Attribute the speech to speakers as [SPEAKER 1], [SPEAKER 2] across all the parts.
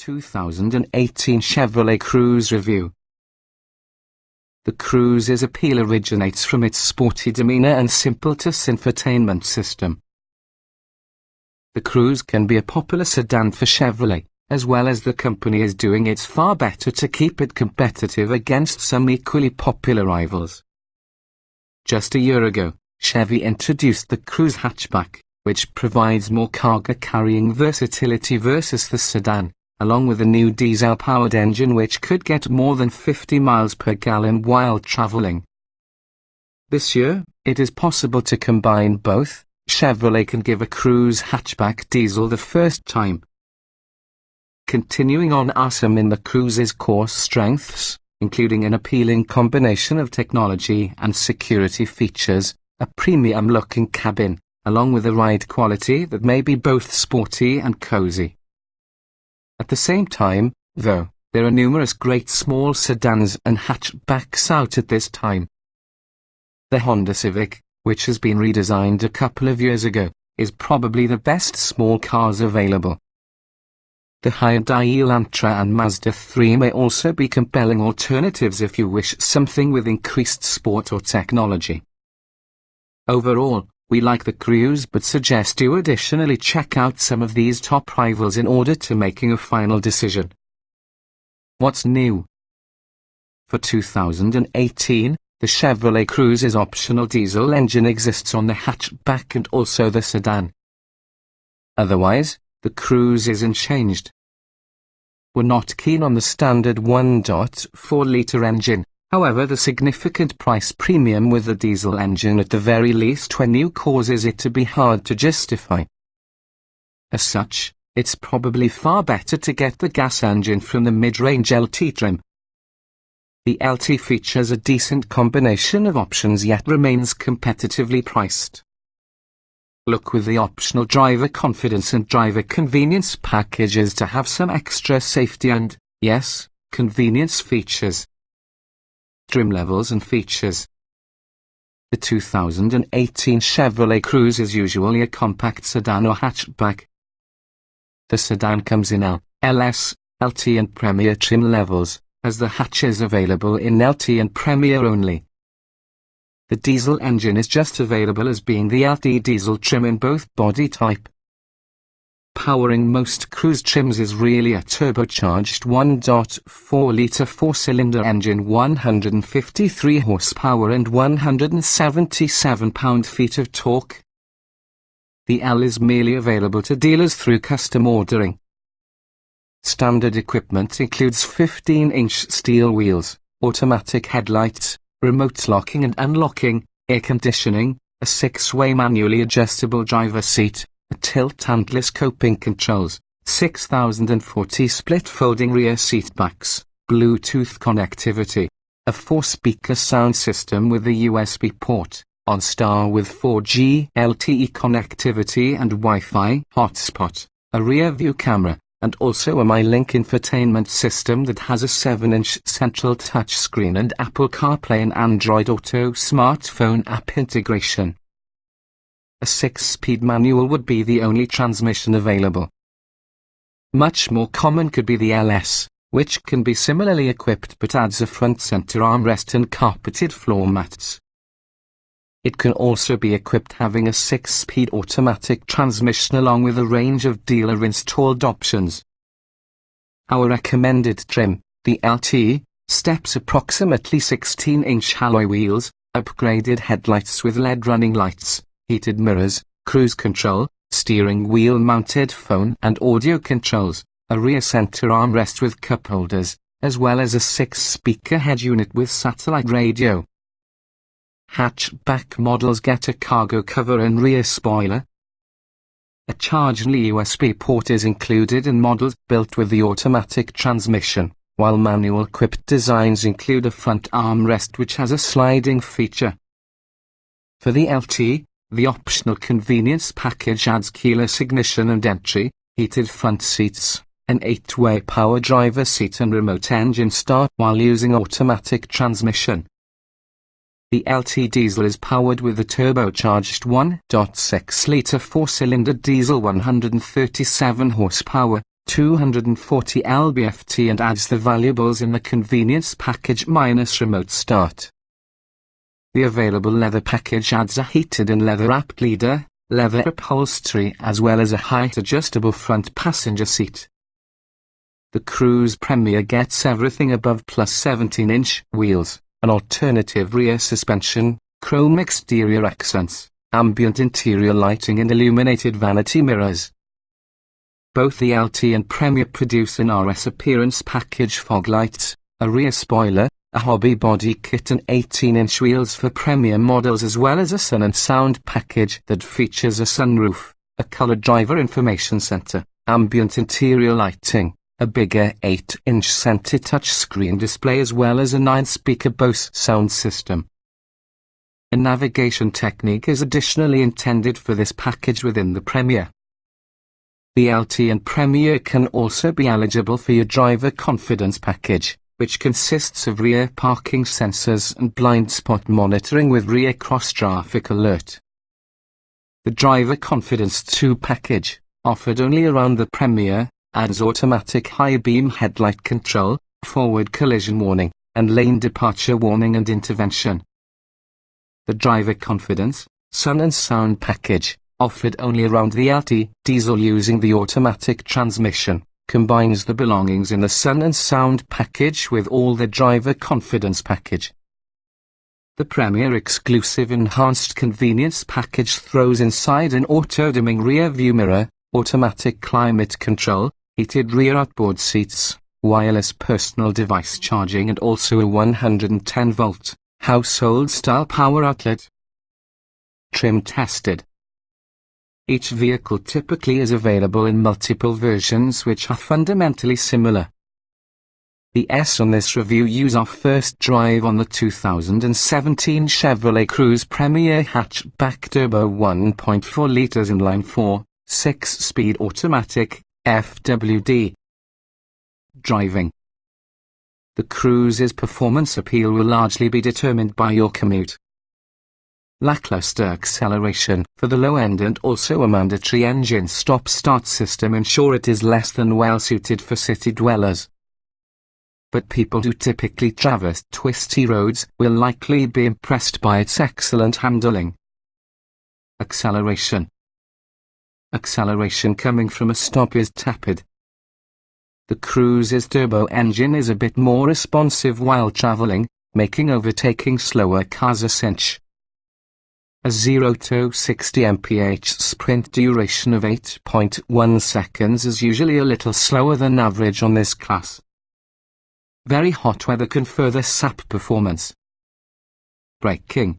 [SPEAKER 1] 2018 Chevrolet Cruze review. The Cruze's appeal originates from its sporty demeanor and simple-to-use infotainment system. The Cruze can be a popular sedan for Chevrolet, as well as the company is doing its far better to keep it competitive against some equally popular rivals. Just a year ago, Chevy introduced the Cruze hatchback, which provides more cargo-carrying versatility versus the sedan, along with a new diesel-powered engine which could get more than 50 miles per gallon while traveling. This year, it is possible to combine both. Chevrolet can give a Cruze hatchback diesel the first time. Continuing on awesome in the Cruze's core strengths, including an appealing combination of technology and security features, a premium-looking cabin, along with a ride quality that may be both sporty and cozy. At the same time, though, there are numerous great small sedans and hatchbacks out at this time. The Honda Civic, which has been redesigned a couple of years ago, is probably the best small cars available. The Hyundai Elantra and Mazda 3 may also be compelling alternatives if you wish something with increased sport or technology. Overall, we like the Cruze but suggest you additionally check out some of these top rivals in order to making a final decision. What's new? For 2018, the Chevrolet Cruze's optional diesel engine exists on the hatchback and also the sedan. Otherwise, the Cruze is unchanged. We're not keen on the standard 1.4-litre engine. However, the significant price premium with the diesel engine at the very least when new causes it to be hard to justify. As such, it's probably far better to get the gas engine from the mid-range LT trim. The LT features a decent combination of options yet remains competitively priced. Look with the optional driver confidence and driver convenience packages to have some extra safety and, yes, convenience features. Trim levels and features. The 2018 Chevrolet Cruze is usually a compact sedan or hatchback. The sedan comes in L, LS, LT and Premier trim levels, as the hatch is available in LT and Premier only. The diesel engine is just available as being the LT diesel trim in both body type. Powering most Cruze trims is really a turbocharged 1.4-litre 4-cylinder engine, 153 horsepower and 177 pound-feet of torque. The L is merely available to dealers through custom ordering. Standard equipment includes 15-inch steel wheels, automatic headlights, remote locking and unlocking, air conditioning, a 6-way manually adjustable driver seat, a tilt and telescoping controls, 6040 split folding rear seat backs, Bluetooth connectivity, a 4-speaker sound system with a USB port, OnStar with 4G LTE connectivity and Wi-Fi hotspot, a rear view camera, and also a MyLink infotainment system that has a 7-inch central touchscreen and Apple CarPlay and Android Auto smartphone app integration. A 6-speed manual would be the only transmission available. Much more common could be the LS, which can be similarly equipped but adds a front center armrest and carpeted floor mats. It can also be equipped having a 6-speed automatic transmission along with a range of dealer-installed options. Our recommended trim, the LT, steps approximately 16-inch alloy wheels, upgraded headlights with LED running lights, heated mirrors, cruise control, steering wheel mounted phone and audio controls, a rear center armrest with cup holders, as well as a 6-speaker head unit with satellite radio. Hatchback models get a cargo cover and rear spoiler. A charging USB port is included in models built with the automatic transmission, while manual-equipped designs include a front armrest which has a sliding feature. For the LT, the optional convenience package adds keyless ignition and entry, heated front seats, an 8-way power driver seat and remote engine start while using automatic transmission. The LT diesel is powered with a turbocharged 1.6-litre 4-cylinder diesel 137 horsepower, 240 lb-ft and adds the valuables in the convenience package minus remote start. The available leather package adds a heated and leather-wrapped leather, leather upholstery as well as a height-adjustable front passenger seat. The Cruze Premiere gets everything above plus 17-inch wheels, an alternative rear suspension, chrome exterior accents, ambient interior lighting and illuminated vanity mirrors. Both the LT and Premiere produce an RS appearance package fog lights, a rear spoiler, a hobby body kit and 18-inch wheels for Premiere models as well as a sun and sound package that features a sunroof, a colored driver information center, ambient interior lighting, a bigger 8-inch center touchscreen display as well as a 9-speaker Bose sound system. A navigation technique is additionally intended for this package within the Premiere. The LT and Premiere can also be eligible for your driver confidence package, which consists of rear parking sensors and blind spot monitoring with rear cross-traffic alert. The Driver Confidence 2 package, offered only around the Premiere, adds automatic high-beam headlight control, forward collision warning, and lane departure warning and intervention. The Driver Confidence, Sun and Sound package, offered only around the LT diesel using the automatic transmission, combines the belongings in the Sun and Sound package with all the Driver Confidence package. The Premiere exclusive enhanced convenience package throws inside an auto-dimming rear view mirror, automatic climate control, heated rear outboard seats, wireless personal device charging and also a 110-volt, household-style power outlet. Trim tested. Each vehicle typically is available in multiple versions which are fundamentally similar. The S on this review use our first drive on the 2017 Chevrolet Cruze Premiere hatchback turbo 1.4 liters inline 4, 6-speed automatic, FWD. Driving. The Cruze's performance appeal will largely be determined by your commute. Lackluster acceleration for the low end and also a mandatory engine stop-start system ensure it is less than well suited for city dwellers. But people who typically traverse twisty roads will likely be impressed by its excellent handling. Acceleration. Acceleration coming from a stop is tepid. The Cruze's turbo engine is a bit more responsive while traveling, making overtaking slower cars a cinch. A 0 to 60 mph sprint duration of 8.1 seconds is usually a little slower than average on this class. Very hot weather can further sap performance. Braking.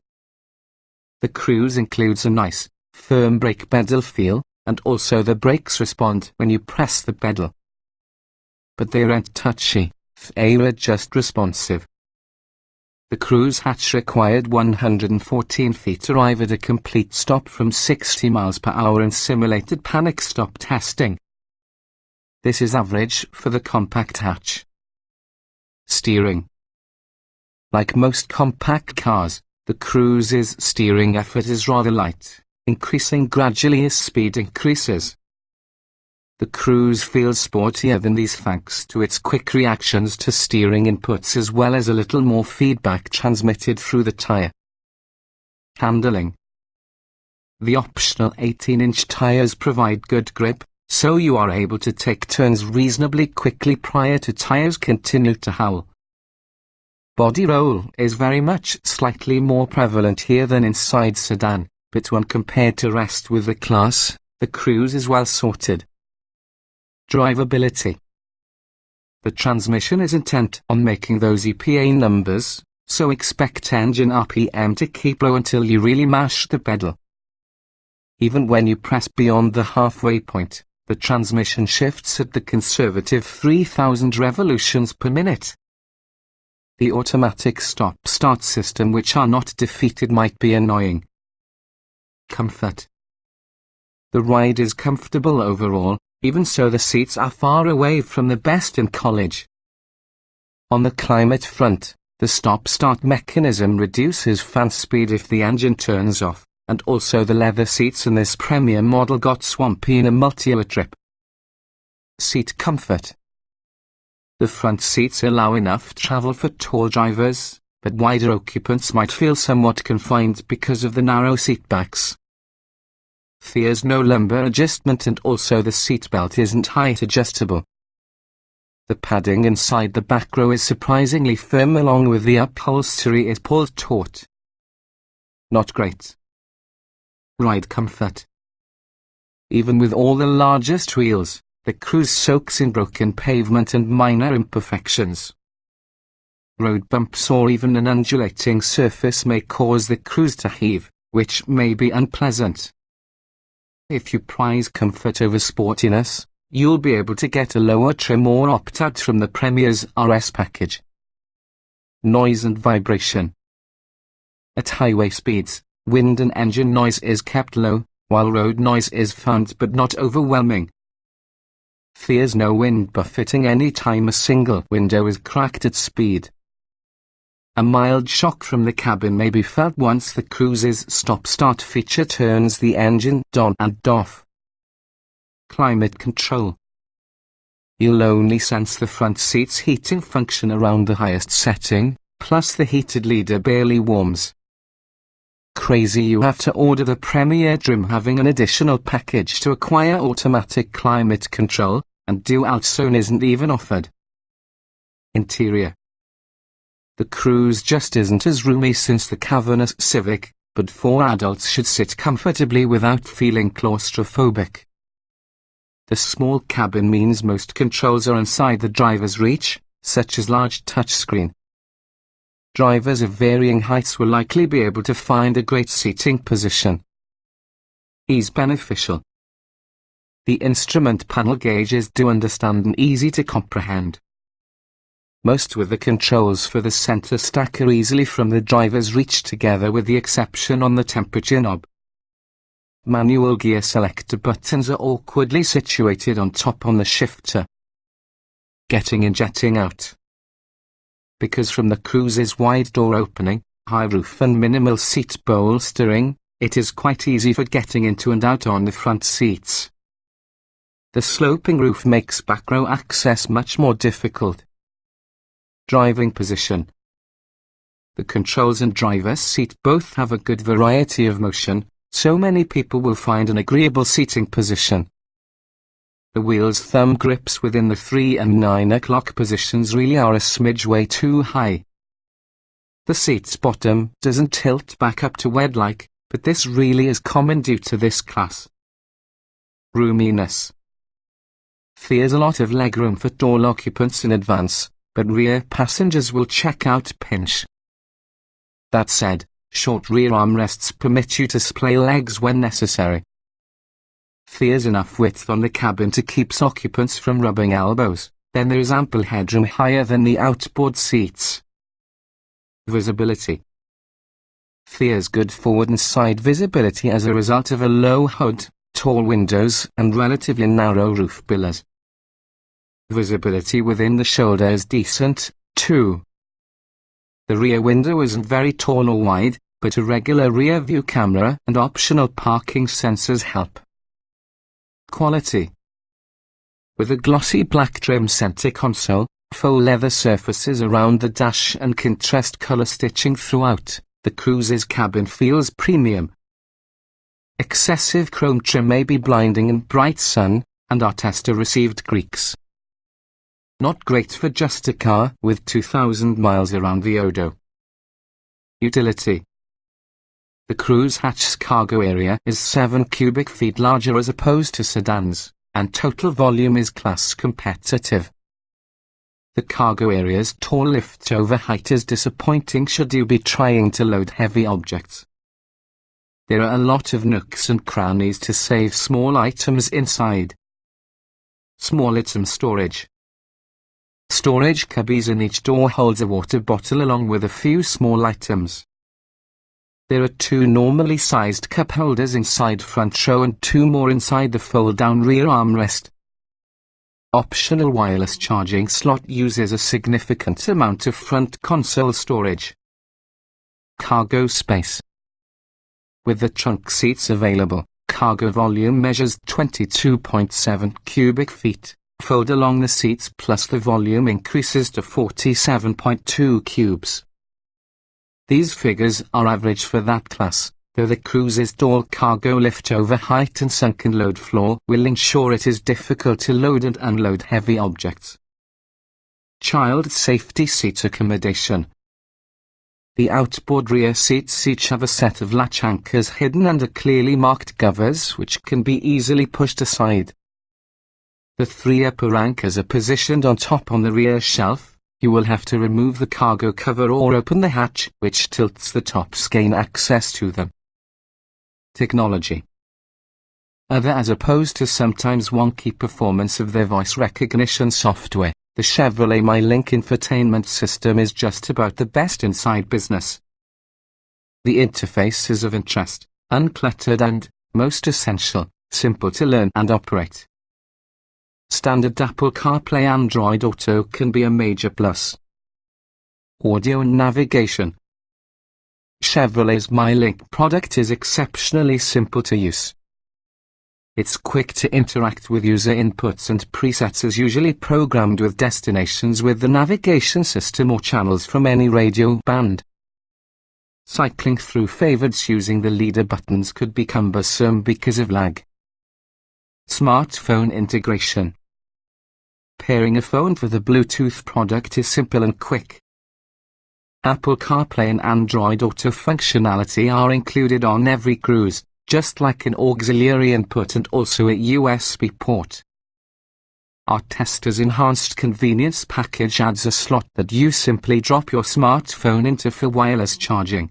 [SPEAKER 1] The Cruze includes a nice, firm brake pedal feel, and also the brakes respond when you press the pedal. But they aren't touchy, they are just responsive. The Cruze hatch required 114 feet to arrive at a complete stop from 60 miles per hour in simulated panic stop testing. This is average for the compact hatch. Steering. Like most compact cars, the Cruze's steering effort is rather light, increasing gradually as speed increases. The Cruze feels sportier than these thanks to its quick reactions to steering inputs as well as a little more feedback transmitted through the tyre. Handling. The optional 18-inch tyres provide good grip, so you are able to take turns reasonably quickly prior to tyres continue to howl. Body roll is very much slightly more prevalent here than inside sedan, but when compared to rest with the class, the Cruze is well sorted. Drivability. The transmission is intent on making those EPA numbers, so expect engine RPM to keep low until you really mash the pedal. Even when you press beyond the halfway point, the transmission shifts at the conservative 3,000 revolutions per minute. The automatic stop-start system which are not defeated might be annoying. Comfort. The ride is comfortable overall, even so the seats are far away from the best in college. On the climate front, the stop-start mechanism reduces fan speed if the engine turns off, and also the leather seats in this Premiere model got swampy in a multi-hour trip. Seat comfort. The front seats allow enough travel for tall drivers, but wider occupants might feel somewhat confined because of the narrow seatbacks. There's no lumbar adjustment, and also the seatbelt isn't height adjustable. The padding inside the back row is surprisingly firm, along with the upholstery is pulled taut. Not great. Ride comfort. Even with all the largest wheels, the Cruze soaks in broken pavement and minor imperfections. Road bumps or even an undulating surface may cause the Cruze to heave, which may be unpleasant. If you prize comfort over sportiness, you'll be able to get a lower trim or opt out from the Premiere's RS package. Noise and vibration. At highway speeds, wind and engine noise is kept low, while road noise is found but not overwhelming. There's no wind buffeting any time a single window is cracked at speed. A mild shock from the cabin may be felt once the Cruze's stop-start feature turns the engine on and off. Climate control. You'll only sense the front seat's heating function around the highest setting, plus the heated leader barely warms. Crazy you have to order the Premiere trim, having an additional package to acquire automatic climate control, and dual zone isn't even offered. Interior. The Cruze just isn't as roomy since the cavernous Civic, but 4 adults should sit comfortably without feeling claustrophobic. The small cabin means most controls are inside the driver's reach, such as large touchscreen. Drivers of varying heights will likely be able to find a great seating position. Ease beneficial. The instrument panel gauges do understand and easy to comprehend. Most with the controls for the center stack are easily from the driver's reach, together with the exception on the temperature knob. Manual gear selector buttons are awkwardly situated on top on the shifter. Getting in, jetting out. Because from the Cruze's wide door opening, high roof and minimal seat bolstering, it is quite easy for getting into and out on the front seats. The sloping roof makes back row access much more difficult. Driving position. The controls and driver's seat both have a good variety of motion, so many people will find an agreeable seating position. The wheel's thumb grips within the 3 and 9 o'clock positions really are a smidge way too high. The seat's bottom doesn't tilt back up to wed-like, but this really is common due to this class. Roominess. There's a lot of legroom for tall occupants in advance, but rear passengers will check out pinch. That said, short rear armrests permit you to splay legs when necessary. There's enough width on the cabin to keep occupants from rubbing elbows, then there is ample headroom higher than the outboard seats. Visibility. There's good forward and side visibility as a result of a low hood, tall windows, and relatively narrow roof pillars. Visibility within the shoulder is decent, too. The rear window isn't very tall or wide, but a regular rear view camera and optional parking sensors help. Quality. With a glossy black trim center console, faux leather surfaces around the dash and contrast color stitching throughout, the Cruze's cabin feels premium. Excessive chrome trim may be blinding in bright sun, and our tester received creaks. Not great for just a car with 2,000 miles around the odo. Utility. The Cruze hatch's cargo area is 7 cubic feet larger as opposed to sedans, and total volume is class competitive. The cargo area's tall lift-over height is disappointing should you be trying to load heavy objects. There are a lot of nooks and crannies to save small items inside. Small item storage. Storage cubbies in each door holds a water bottle along with a few small items. There are 2 normally sized cup holders inside front row and 2 more inside the fold-down rear armrest. Optional wireless charging slot uses a significant amount of front console storage. Cargo space. With the trunk seats available, cargo volume measures 22.7 cubic feet, Fold along the seats plus the volume increases to 47.2 cubes. These figures are average for that class, though the Cruze's dual cargo lift over height and sunken load floor will ensure it is difficult to load and unload heavy objects. Child safety seat accommodation. The outboard rear seats each have a set of latch anchors hidden under clearly marked covers which can be easily pushed aside. The three upper anchors are positioned on top on the rear shelf. You will have to remove the cargo cover or open the hatch, which tilts the tops gain access to them. Technology. Other as opposed to sometimes wonky performance of their voice recognition software, the Chevrolet MyLink infotainment system is just about the best inside business. The interface is of interest, uncluttered and, most essential, simple to learn and operate. Standard Apple CarPlay Android Auto can be a major plus. Audio and navigation. Chevrolet's MyLink product is exceptionally simple to use. It's quick to interact with user inputs and presets as usually programmed with destinations with the navigation system or channels from any radio band. Cycling through favorites using the leader buttons could be cumbersome because of lag. Smartphone integration. Pairing a phone for the Bluetooth product is simple and quick. Apple CarPlay and Android Auto functionality are included on every Cruze, just like an auxiliary input and also a USB port. Our tester's enhanced convenience package adds a slot that you simply drop your smartphone into for wireless charging.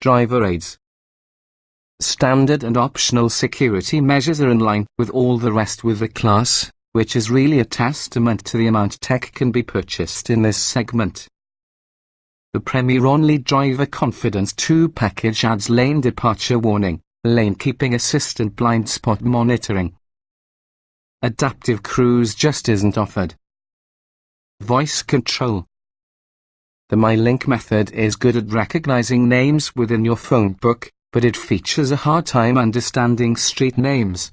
[SPEAKER 1] Driver aids. Standard and optional security measures are in line with all the rest with the class, which is really a testament to the amount tech can be purchased in this segment. The Premiere Only Driver Confidence 2 package adds lane departure warning, lane keeping assistant blind spot monitoring. Adaptive cruise just isn't offered. Voice control. The MyLink method is good at recognizing names within your phone book, but it features a hard time understanding street names.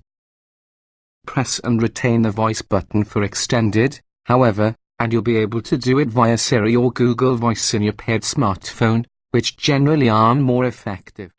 [SPEAKER 1] Press and retain the voice button for extended, however, and you'll be able to do it via Siri or Google Voice in your paired smartphone, which generally are more effective.